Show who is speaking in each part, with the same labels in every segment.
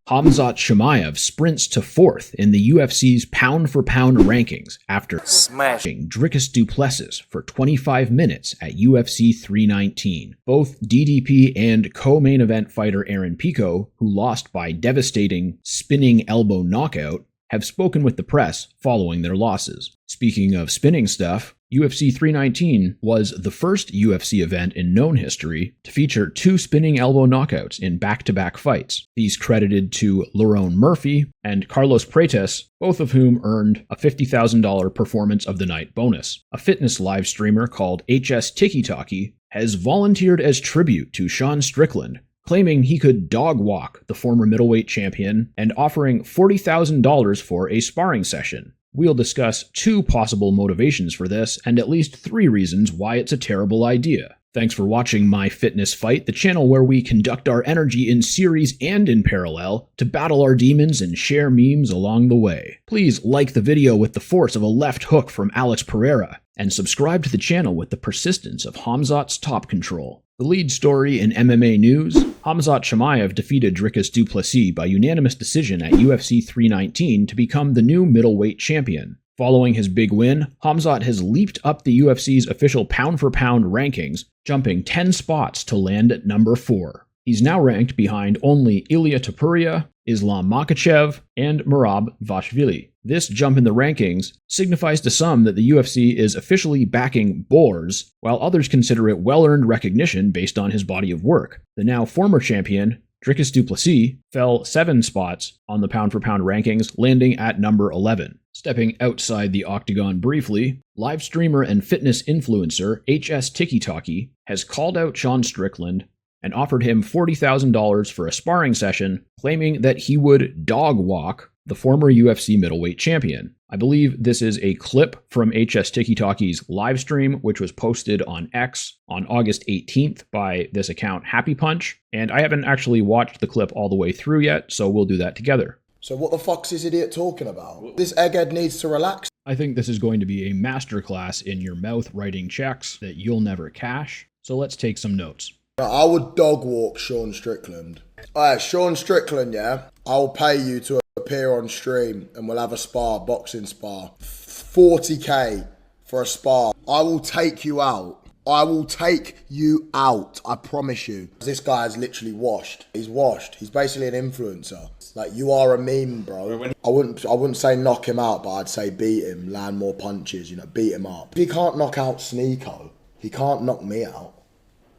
Speaker 1: Khamzat Chimaev sprints to 4th in the UFC's pound-for-pound rankings after smashing Dricus Du Plessis for 25 minutes at UFC 319. Both DDP and co-main event fighter Aaron Pico, who lost by devastating spinning elbow knockout, have spoken with the press following their losses. Speaking of spinning stuff, UFC 319 was the first UFC event in known history to feature 2 spinning elbow knockouts in back-to-back fights. These credited to Lerone Murphy and Carlos Prates, both of whom earned a $50,000 Performance of the Night bonus. A fitness live streamer called HSTikkyTokky has volunteered as tribute to Sean Strickland, claiming he could dog walk the former middleweight champion and offering $40,000 for a sparring session. We'll discuss 2 possible motivations for this and at least 3 reasons why it's a terrible idea. Thanks for watching My Fitness Fight, the channel where we conduct our energy in series and in parallel to battle our demons and share memes along the way. Please like the video with the force of a left hook from Alex Pereira, and subscribe to the channel with the persistence of Khamzat's top control. The lead story in MMA news: Khamzat Chimaev defeated Dricus Du Plessis by unanimous decision at UFC 319 to become the new middleweight champion. Following his big win, Khamzat has leaped up the UFC's official pound-for-pound rankings, jumping 10 spots to land at number 4. He's now ranked behind only Ilia Topuria, Islam Makhachev, and Merab Dvalishvili. This jump in the rankings signifies to some that the UFC is officially backing Borz, while others consider it well-earned recognition based on his body of work. The now former champion, Dricus Du Plessis, fell 7 spots on the pound-for-pound rankings, landing at number 11. Stepping outside the octagon briefly, live streamer and fitness influencer HSTikkyTokky has called out Sean Strickland and offered him $40,000 for a sparring session, claiming that he would dog walk the former UFC middleweight champion. I believe this is a clip from HSTikkyTokky's live stream, which was posted on X on August 18th by this account Happy Punch, and I haven't actually watched the clip all the way through yet, so we'll do that together.
Speaker 2: So what the fuck's this idiot talking about? This egghead needs to relax.
Speaker 1: I think this is going to be a masterclass in your mouth writing checks that you'll never cash, so let's take some notes.
Speaker 2: I would dog walk Sean Strickland. Alright, Sean Strickland, yeah? I'll pay you to appear on stream and we'll have a spar, boxing spar. 40k for a spar. I will take you out. I will take you out, I promise you. This guy is literally washed. He's washed. He's basically an influencer. Like, you are a meme, bro. I wouldn't say knock him out, but I'd say beat him, land more punches, you know, beat him up. If he can't knock out Sneeko, he can't knock me out.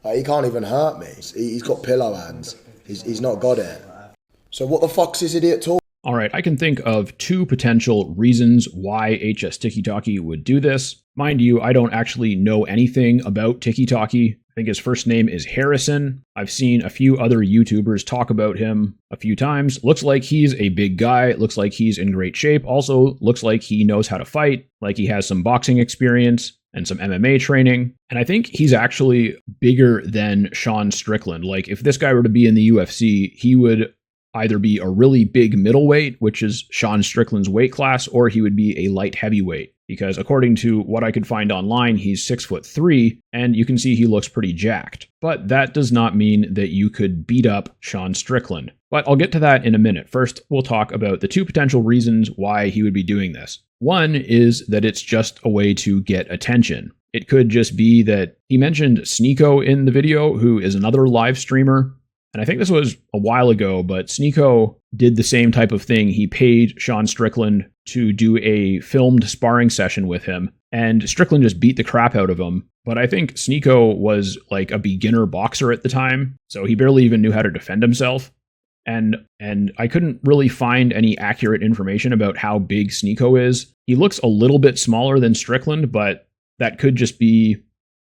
Speaker 2: Like, he can't even hurt me. He's got pillow hands. He's not got it. So what the fuck's this idiot talking?
Speaker 1: Alright, I can think of 2 potential reasons why HSTikkyTokky would do this. Mind you, I don't actually know anything about TikkyTokky. I think his first name is Harrison. I've seen a few other YouTubers talk about him a few times. Looks like he's a big guy. Looks like he's in great shape. Also, looks like he knows how to fight. Like he has some boxing experience and some MMA training. And I think he's actually bigger than Sean Strickland. Like, if this guy were to be in the UFC, he would either be a really big middleweight, which is Sean Strickland's weight class, or he would be a light heavyweight. Because according to what I could find online, he's 6'3", and you can see he looks pretty jacked. But that does not mean that you could beat up Sean Strickland. But I'll get to that in a minute. First, we'll talk about the 2 potential reasons why he would be doing this. One is that it's just a way to get attention. It could just be that he mentioned Sneeko in the video, who is another live streamer. And I think this was a while ago, but Sneeko did the same type of thing. He paid Sean Strickland to do a filmed sparring session with him, and Strickland just beat the crap out of him. But I think Sneeko was like a beginner boxer at the time, so he barely even knew how to defend himself. And I couldn't really find any accurate information about how big Sneeko is. He looks a little bit smaller than Strickland, but that could just be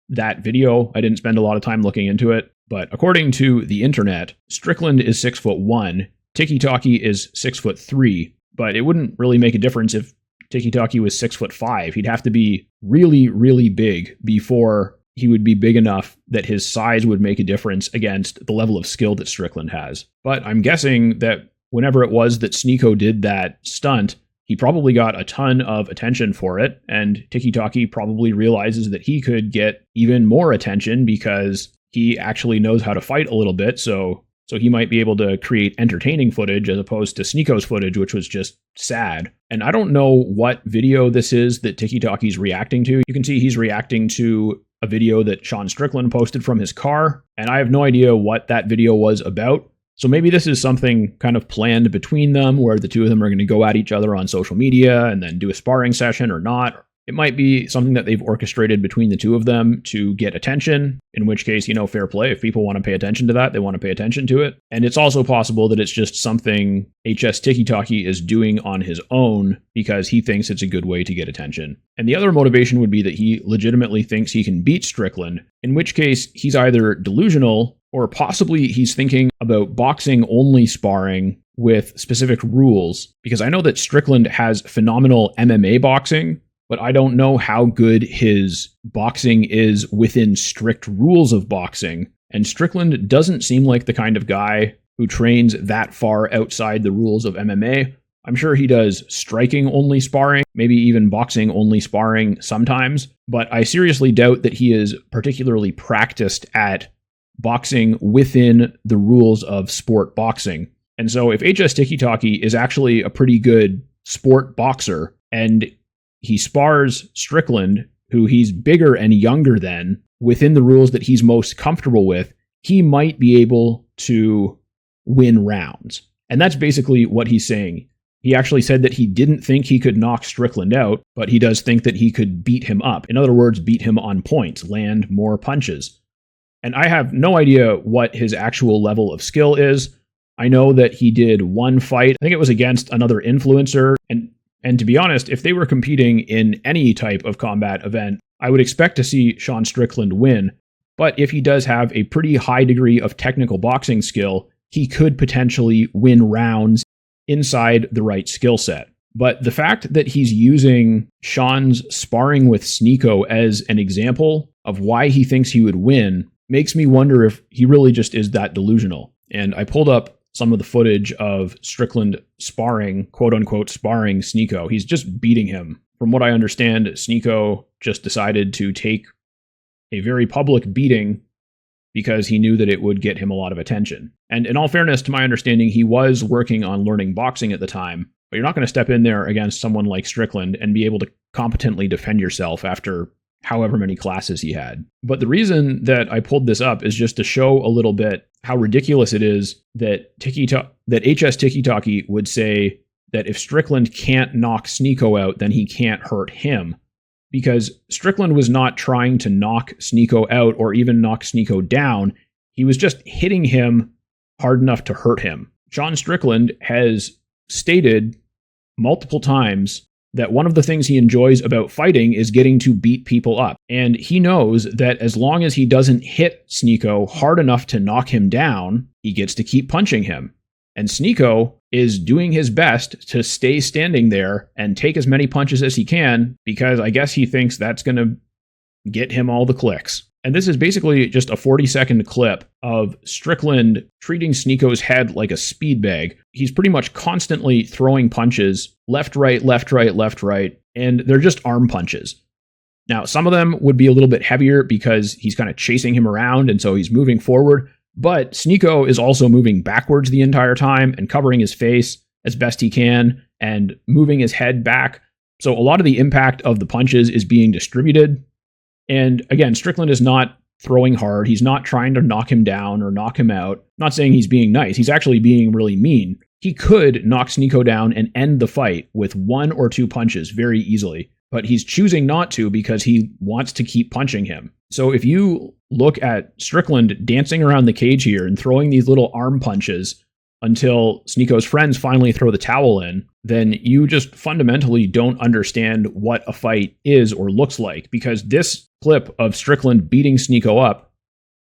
Speaker 1: that video. I didn't spend a lot of time looking into it. But according to the internet, Strickland is 6'1", TikkyTokky is 6'3", but it wouldn't really make a difference if TikkyTokky was 6'5". He'd have to be really, really big before he would be big enough that his size would make a difference against the level of skill that Strickland has. But I'm guessing that whenever it was that Sneeko did that stunt, he probably got a ton of attention for it, and TikkyTokky probably realizes that he could get even more attention because he actually knows how to fight a little bit, so So he might be able to create entertaining footage as opposed to Sneako's footage, which was just sad. And I don't know what video this is that TikkyTokky's reacting to. You can see he's reacting to a video that Sean Strickland posted from his car, and I have no idea what that video was about. So maybe this is something kind of planned between them where the two of them are going to go at each other on social media and then do a sparring session or not. It might be something that they've orchestrated between the two of them to get attention, in which case, fair play. If people want to pay attention to that, they want to pay attention to it. And it's also possible that it's just something HSTikkyTokky is doing on his own because he thinks it's a good way to get attention. And the other motivation would be that he legitimately thinks he can beat Strickland, in which case he's either delusional or possibly he's thinking about boxing-only sparring with specific rules. Because I know that Strickland has phenomenal MMA boxing, but I don't know how good his boxing is within strict rules of boxing. And Strickland doesn't seem like the kind of guy who trains that far outside the rules of MMA. I'm sure he does striking-only sparring, maybe even boxing-only sparring sometimes, but I seriously doubt that he is particularly practiced at boxing within the rules of sport boxing. And so if HSTikkyTokky is actually a pretty good sport boxer, and he spars Strickland, who he's bigger and younger than, within the rules that he's most comfortable with, he might be able to win rounds. And that's basically what he's saying. He actually said that he didn't think he could knock Strickland out, but he does think that he could beat him up. In other words, beat him on points, land more punches. And I have no idea what his actual level of skill is. I know that he did one fight. I think it was against another influencer. And to be honest, if they were competing in any type of combat event, I would expect to see Sean Strickland win. But if he does have a pretty high degree of technical boxing skill, he could potentially win rounds inside the right skill set. But the fact that he's using Sean's sparring with Sneako as an example of why he thinks he would win makes me wonder if he really just is that delusional. And I pulled up some of the footage of Strickland sparring, quote unquote, sparring Sneako. He's just beating him. From what I understand, Sneako just decided to take a very public beating because he knew that it would get him a lot of attention. And in all fairness, to my understanding, he was working on learning boxing at the time, but you're not going to step in there against someone like Strickland and be able to competently defend yourself after however many classes he had. But the reason that I pulled this up is just to show a little bit how ridiculous it is that HSTikkyTokky would say that if Strickland can't knock Sneako out, then he can't hurt him. Because Strickland was not trying to knock Sneako out or even knock Sneako down. He was just hitting him hard enough to hurt him. Sean Strickland has stated multiple times that one of the things he enjoys about fighting is getting to beat people up. And he knows that as long as he doesn't hit Sneako hard enough to knock him down, he gets to keep punching him. And Sneako is doing his best to stay standing there and take as many punches as he can, because I guess he thinks that's going to get him all the clicks. And this is basically just a 40-second clip of Strickland treating Sneako's head like a speed bag. He's pretty much constantly throwing punches, left, right, left, right, left, right, and they're just arm punches. Now, some of them would be a little bit heavier because he's kind of chasing him around, and so he's moving forward. But Sneako is also moving backwards the entire time and covering his face as best he can and moving his head back. So a lot of the impact of the punches is being distributed. And again, Strickland is not throwing hard. He's not trying to knock him down or knock him out. I'm not saying he's being nice. He's actually being really mean. He could knock Sneako down and end the fight with one or two punches very easily, but he's choosing not to because he wants to keep punching him. So if you look at Strickland dancing around the cage here and throwing these little arm punches until Sneako's friends finally throw the towel in, then you just fundamentally don't understand what a fight is or looks like, because this clip of Strickland beating Sneako up,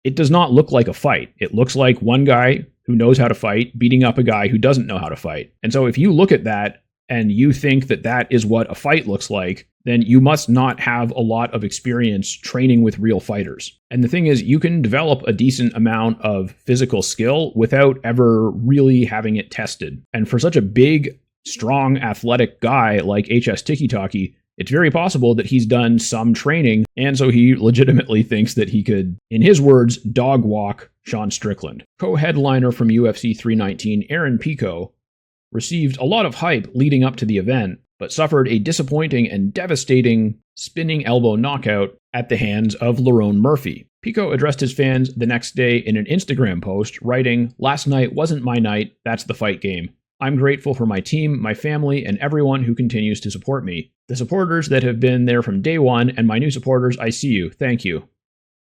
Speaker 1: it does not look like a fight. It looks like one guy who knows how to fight beating up a guy who doesn't know how to fight. And so if you look at that and you think that that is what a fight looks like, then you must not have a lot of experience training with real fighters. And the thing is, you can develop a decent amount of physical skill without ever really having it tested. And for such a big, strong, athletic guy like HSTikkyTokky, It's very possible that he's done some training, and so he legitimately thinks that he could, in his words, dog walk Sean Strickland. Co-headliner from UFC 319, Aaron Pico, received a lot of hype leading up to the event, but suffered a disappointing and devastating spinning elbow knockout at the hands of Lerone Murphy. Pico addressed his fans the next day in an Instagram post, writing, "Last night wasn't my night, that's the fight game. I'm grateful for my team, my family, and everyone who continues to support me. The supporters that have been there from day one, and my new supporters, I see you. Thank you.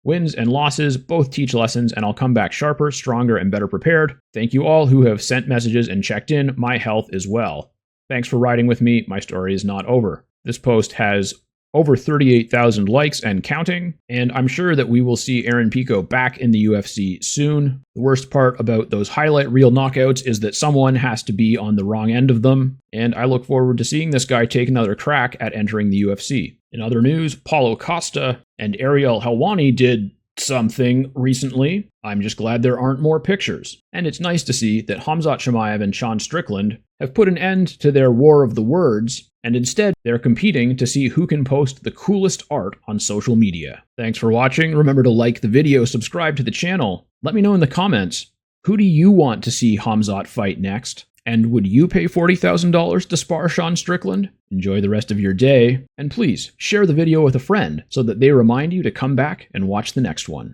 Speaker 1: Wins and losses both teach lessons, and I'll come back sharper, stronger, and better prepared. Thank you all who have sent messages and checked in. My health is well. Thanks for riding with me. My story is not over." This post has over 38,000 likes and counting, and I'm sure that we will see Aaron Pico back in the UFC soon. The worst part about those highlight reel knockouts is that someone has to be on the wrong end of them, and I look forward to seeing this guy take another crack at entering the UFC. In other news, Paulo Costa and Ariel Helwani did something recently. I'm just glad there aren't more pictures. And it's nice to see that Khamzat Chimaev and Sean Strickland have put an end to their war of the words, and instead they're competing to see who can post the coolest art on social media. Thanks for watching. Remember to like the video, subscribe to the channel. Let me know in the comments, who do you want to see Khamzat fight next? And would you pay $40,000 to spar Sean Strickland? Enjoy the rest of your day, and please share the video with a friend so that they remind you to come back and watch the next one.